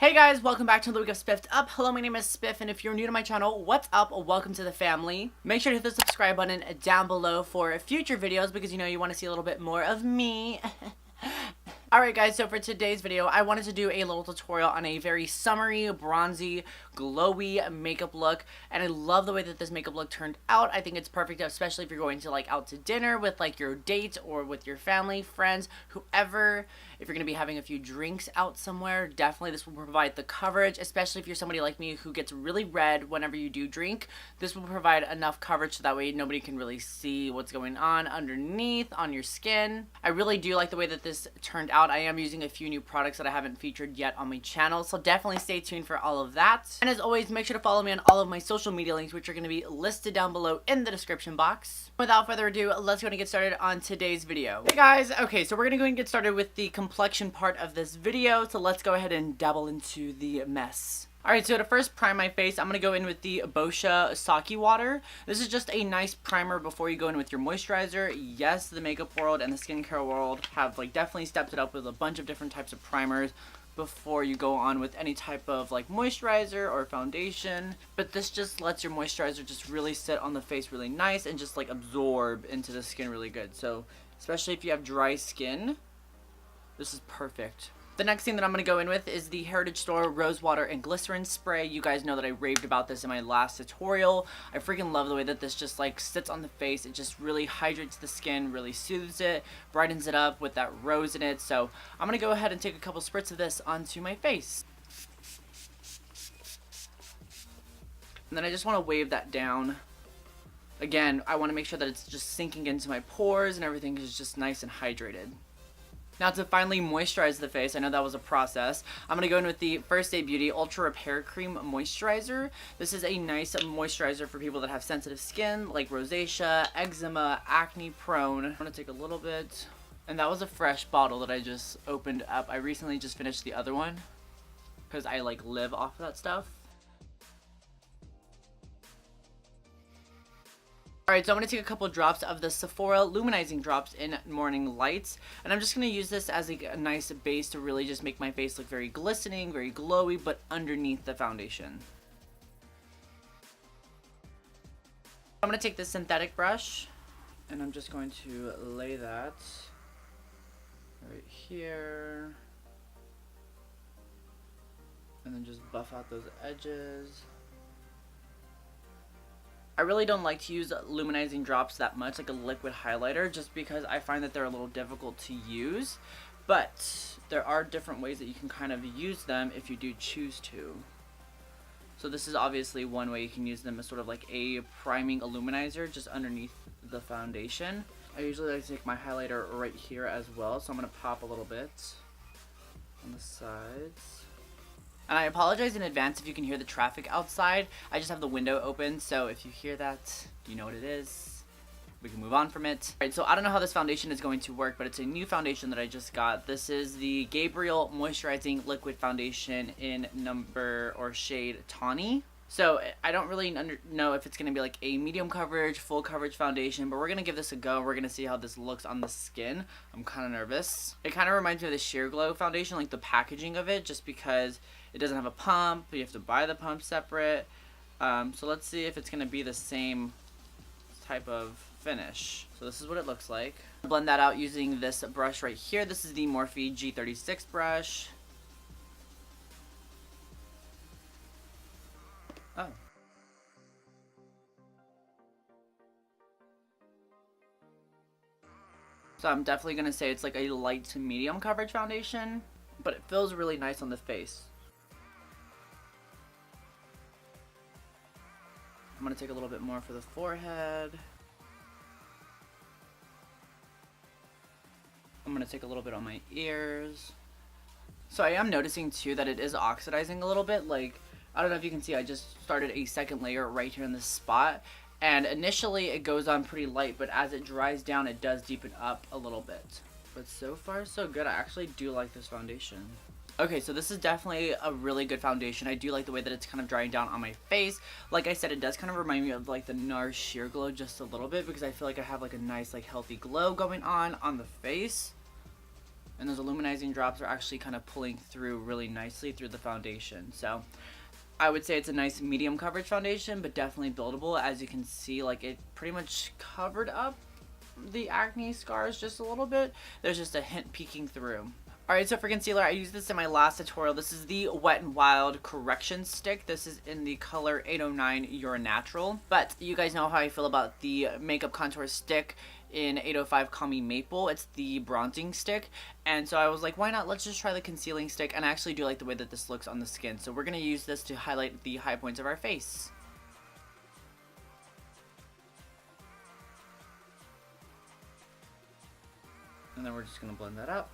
Hey guys, welcome back to the week of SpiffdUp. Hello, my name is Spiff, and if you're new to my channel, what's up? Welcome to the family. Make sure to hit the subscribe button down below for future videos because you know you want to see a little bit more of me. Alright guys, so for today's video, I wanted to do a little tutorial on a very summery, bronzy, glowy makeup look, and I love the way that this makeup look turned out. I think it's perfect, especially if you're going to out to dinner with your date or with your family, friends, whoever. If you're going to be having a few drinks out somewhere, definitely this will provide the coverage, especially if you're somebody like me who gets really red whenever you do drink. This will provide enough coverage so that way nobody can really see what's going on underneath on your skin. I really do like the way that this turned out. I am using a few new products that I haven't featured yet on my channel, so definitely stay tuned for all of that. And as always, make sure to follow me on all of my social media links, which are going to be listed down below in the description box. Without further ado, let's go and get started on today's video. Hey guys, okay, so we're going to go and get started with the complexion part of this video, so let's go ahead and dabble into the mess. Alright, so to first prime my face, I'm going to go in with the Boscia Sake Water. This is just a nice primer before you go in with your moisturizer. Yes, the makeup world and the skincare world have definitely stepped it up with a bunch of different types of primers before you go on with any type of moisturizer or foundation. But this just lets your moisturizer just really sit on the face really nice and just absorb into the skin really good. So especially if you have dry skin, this is perfect. The next thing that I'm going to go in with is the Heritage Store Rose Water and Glycerin Spray. You guys know that I raved about this in my last tutorial. I freaking love the way that this just sits on the face. It just really hydrates the skin, really soothes it, brightens it up with that rose in it. So I'm going to go ahead and take a couple spritz of this onto my face. And then I just want to wave that down. Again, I want to make sure that it's just sinking into my pores and everything is just nice and hydrated. Now to finally moisturize the face, I know that was a process, I'm going to go in with the First Aid Beauty Ultra Repair Cream Moisturizer. This is a nice moisturizer for people that have sensitive skin, like rosacea, eczema, acne prone. I'm going to take a little bit, and that was a fresh bottle that I just opened up. I recently just finished the other one, because I live off of that stuff. Alright, so I'm going to take a couple drops of the Sephora Luminizing Drops in Morning Lights, and I'm just going to use this as a nice base to really just make my face look very glistening, very glowy, but underneath the foundation. I'm going to take this synthetic brush, and I'm just going to lay that right here, and then just buff out those edges. I really don't like to use luminizing drops that much, like a liquid highlighter, just because I find that they're a little difficult to use. But there are different ways that you can kind of use them if you do choose to. So this is obviously one way you can use them as sort of a priming illuminizer just underneath the foundation. I usually like to take my highlighter right here as well, so I'm going to pop a little bit on the sides. And I apologize in advance if you can hear the traffic outside. I just have the window open, so if you hear that, you know what it is. We can move on from it. Alright, so I don't know how this foundation is going to work, but it's a new foundation that I just got. This is the Gabriel Moisturizing Liquid Foundation in shade Tawny. So I don't really know if it's going to be a medium coverage, full coverage foundation, but we're going to give this a go. We're going to see how this looks on the skin. I'm kind of nervous. It kind of reminds me of the Sheer Glow foundation, the packaging of it, just because it doesn't have a pump. You have to buy the pump separate. So let's see if it's going to be the same type of finish. So this is what it looks like. Blend that out using this brush right here. This is the Morphe G36 brush. Oh. So I'm definitely going to say it's a light to medium coverage foundation, but it feels really nice on the face. I'm going to take a little bit more for the forehead. I'm going to take a little bit on my ears. So I am noticing too that it is oxidizing a little bit. I don't know if you can see, I just started a second layer right here in this spot. And initially it goes on pretty light, but as it dries down, it does deepen up a little bit. But so far so good. I actually do like this foundation. Okay, so this is definitely a really good foundation. I do like the way that it's kind of drying down on my face. Like I said, it does kind of remind me of the NARS Sheer Glow just a little bit, because I feel like I have a nice healthy glow going on the face. And those illuminizing drops are actually kind of pulling through really nicely through the foundation. So I would say it's a nice medium coverage foundation, but definitely buildable. As you can see, like, it pretty much covered up the acne scars just a little bit. There's just a hint peeking through. Alright, so for concealer, I used this in my last tutorial. This is the Wet n Wild Correction Stick. This is in the color 809 Your Natural. But you guys know how I feel about the makeup contour stick in 805 Call Me Maple. It's the bronzing stick. And so I was like, why not? Let's just try the concealing stick. And I actually do like the way that this looks on the skin. So we're going to use this to highlight the high points of our face. And then we're just going to blend that out.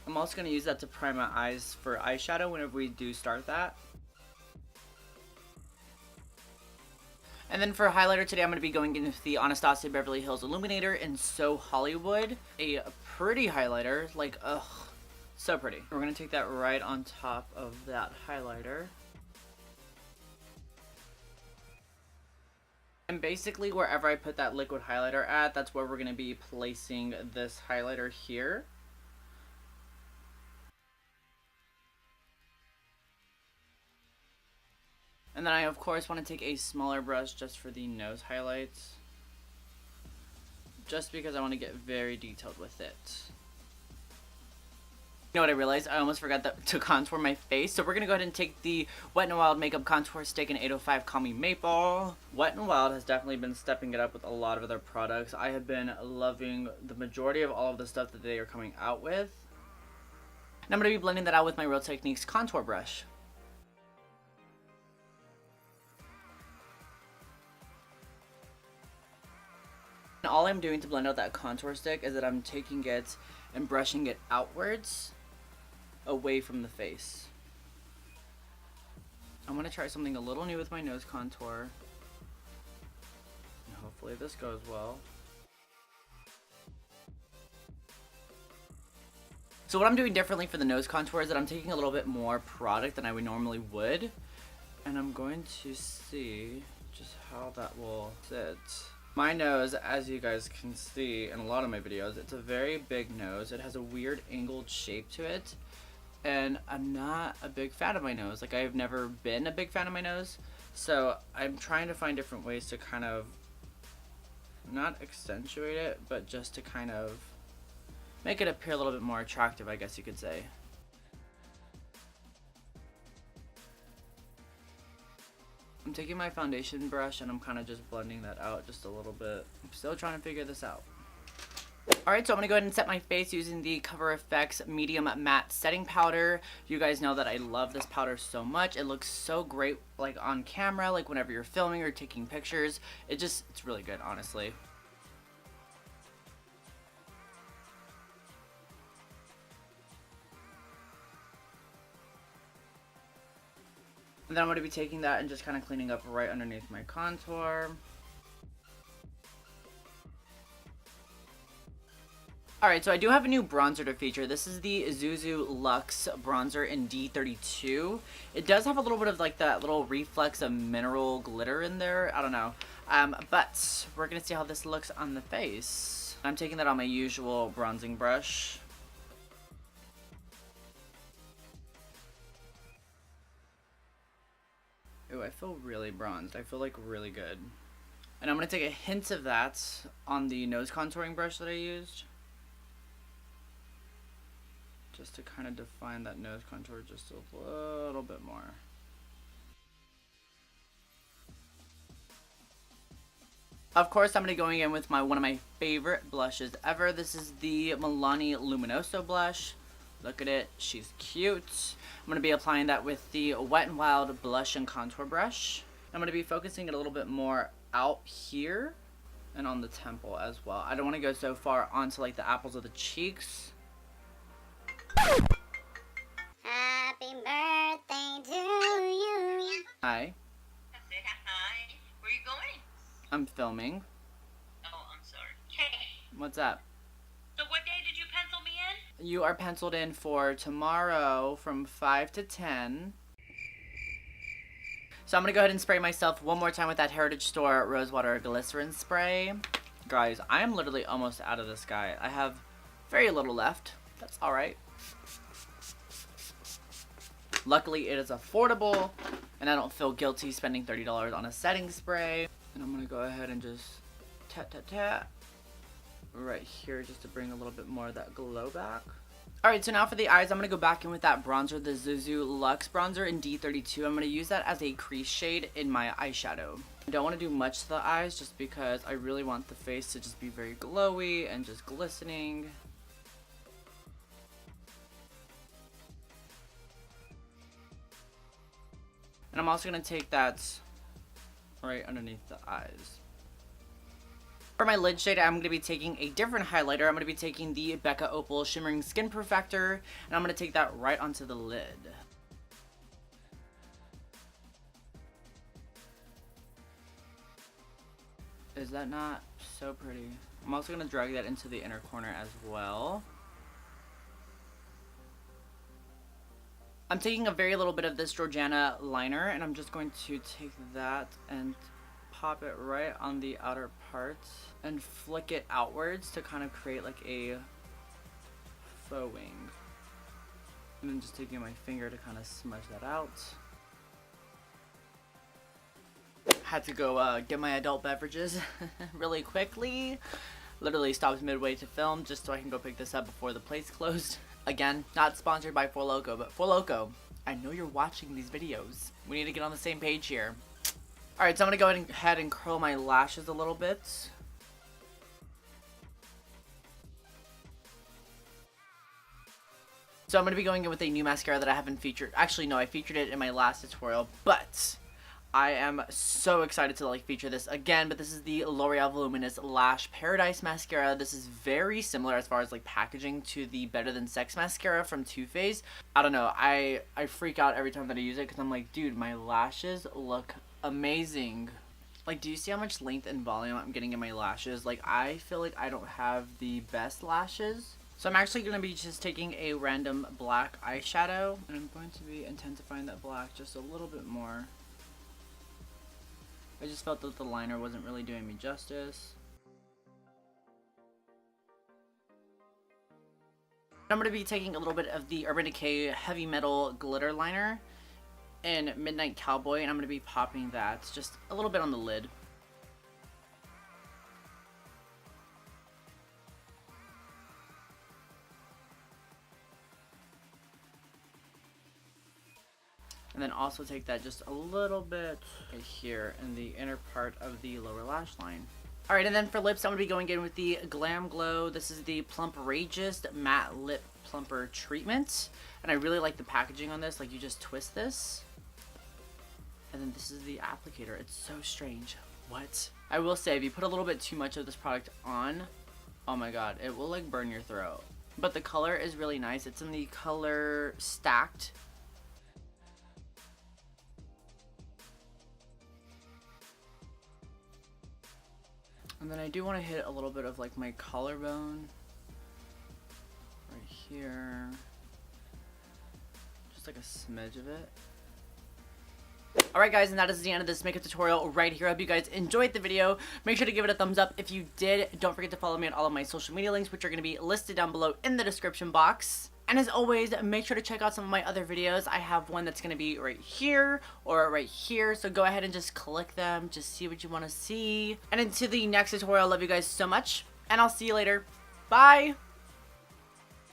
I'm also going to use that to prime my eyes for eyeshadow whenever we do start that. And then for highlighter today, I'm going to be going into the Anastasia Beverly Hills Illuminator in So Hollywood. A pretty highlighter, like, ugh, so pretty. We're going to take that right on top of that highlighter. And basically wherever I put that liquid highlighter at, that's where we're going to be placing this highlighter here. And then I, of course, want to take a smaller brush just for the nose highlights. Just because I want to get very detailed with it. You know what I realized? I almost forgot to contour my face. So we're going to go ahead and take the Wet n Wild Makeup Contour Stick in 805 Call Me Maple. Wet n Wild has definitely been stepping it up with a lot of other products. I have been loving the majority of all of the stuff that they are coming out with. And I'm going to be blending that out with my Real Techniques contour brush. And all I'm doing to blend out that contour stick is that I'm taking it and brushing it outwards, away from the face. I'm going to try something a little new with my nose contour. And hopefully this goes well. So what I'm doing differently for the nose contour is that I'm taking a little bit more product than I would normally would. And I'm going to see just how that will sit. My nose, as you guys can see in a lot of my videos, it's a very big nose. It has a weird angled shape to it. And I'm not a big fan of my nose. Like, I've never been a big fan of my nose. So I'm trying to find different ways to kind of, not accentuate it, but just to kind of make it appear a little bit more attractive, I guess you could say. I'm taking my foundation brush and I'm kind of just blending that out just a little bit. I'm still trying to figure this out. Alright, so I'm going to go ahead and set my face using the Cover FX Medium Matte Setting Powder. You guys know that I love this powder so much. It looks so great, like, on camera, like whenever you're filming or taking pictures. It's really good, honestly. And then I'm going to be taking that and just kind of cleaning up right underneath my contour. Alright, so I do have a new bronzer to feature. This is the Zuzu Luxe Bronzer in D32. It does have a little bit of like that little reflex of mineral glitter in there. I don't know. But we're going to see how this looks on the face. I'm taking that on my usual bronzing brush. Ooh, I feel really bronzed. I feel like really good. And I'm going to take a hint of that on the nose contouring brush that I used. Just to kind of define that nose contour just a little bit more. Of course, I'm going to be going in with one of my favorite blushes ever. This is the Milani Luminoso blush. Look at it. She's cute. I'm going to be applying that with the Wet n Wild Blush and Contour Brush. I'm going to be focusing it a little bit more out here and on the temple as well. I don't want to go so far onto like the apples of the cheeks. Happy birthday to you. Hi. I said hi. Where are you going? I'm filming. Oh, I'm sorry. Hey. What's up? So what day did you pencil me in? You are penciled in for tomorrow from 5 to 10. So I'm gonna go ahead and spray myself one more time with that Heritage Store Rosewater Glycerin Spray. Guys, I am literally almost out of this guy. I have very little left. That's alright. Luckily, it is affordable, and I don't feel guilty spending $30 on a setting spray. And I'm gonna go ahead and just tap right here just to bring a little bit more of that glow back. Alright, so now for the eyes, I'm going to go back in with that bronzer, the Zuzu Luxe Bronzer in D32. I'm going to use that as a crease shade in my eyeshadow. I don't want to do much to the eyes just because I really want the face to just be very glowy and just glistening. And I'm also going to take that right underneath the eyes. For my lid shade, I'm going to be taking a different highlighter. I'm going to be taking the Becca Opal Shimmering Skin Perfector, and I'm going to take that right onto the lid. Is that not so pretty? I'm also going to drag that into the inner corner as well. I'm taking a very little bit of this Georgiana liner, and I'm just going to take that and pop it right on the outer part and flick it outwards to kind of create like a faux wing. And then just taking my finger to kind of smudge that out. Had to go get my adult beverages really quickly. Literally stopped midway to film just so I can go pick this up before the place closed. Again, not sponsored by Four Loko, but Four Loko, I know you're watching these videos. We need to get on the same page here. Alright, so I'm going to go ahead and curl my lashes a little bit. So I'm going to be going in with a new mascara that I haven't featured. Actually, no, I featured it in my last tutorial, but I am so excited to feature this again. But this is the L'Oreal Voluminous Lash Paradise Mascara. This is very similar as far as packaging to the Better Than Sex mascara from Too Faced. I don't know, I freak out every time that I use it because I'm like, dude, my lashes look amazing. Do you see how much length and volume I'm getting in my lashes? I feel like I don't have the best lashes. So I'm actually going to be just taking a random black eyeshadow, and I'm going to be intensifying that black just a little bit more. I just felt that the liner wasn't really doing me justice. I'm going to be taking a little bit of the Urban Decay Heavy Metal Glitter Liner in Midnight Cowboy, and I'm going to be popping that just a little bit on the lid. And then also take that just a little bit right here in the inner part of the lower lash line. Alright, and then for lips, I'm going to be going in with the Glam Glow. This is the Plumpageous Matte Lip Plumper Treatment. And I really like the packaging on this. You just twist this. And then this is the applicator. It's so strange. What? I will say, if you put a little bit too much of this product on, oh my god, it will burn your throat. But the color is really nice. It's in the color Stacked. And then I do want to hit a little bit of my collarbone right here, just a smidge of it. Alright guys, and that is the end of this makeup tutorial right here. I hope you guys enjoyed the video. Make sure to give it a thumbs up if you did. Don't forget to follow me on all of my social media links, which are going to be listed down below in the description box. And as always, make sure to check out some of my other videos. I have one that's going to be right here or right here. So go ahead and just click them. Just see what you want to see. And until the next tutorial, I love you guys so much. And I'll see you later. Bye!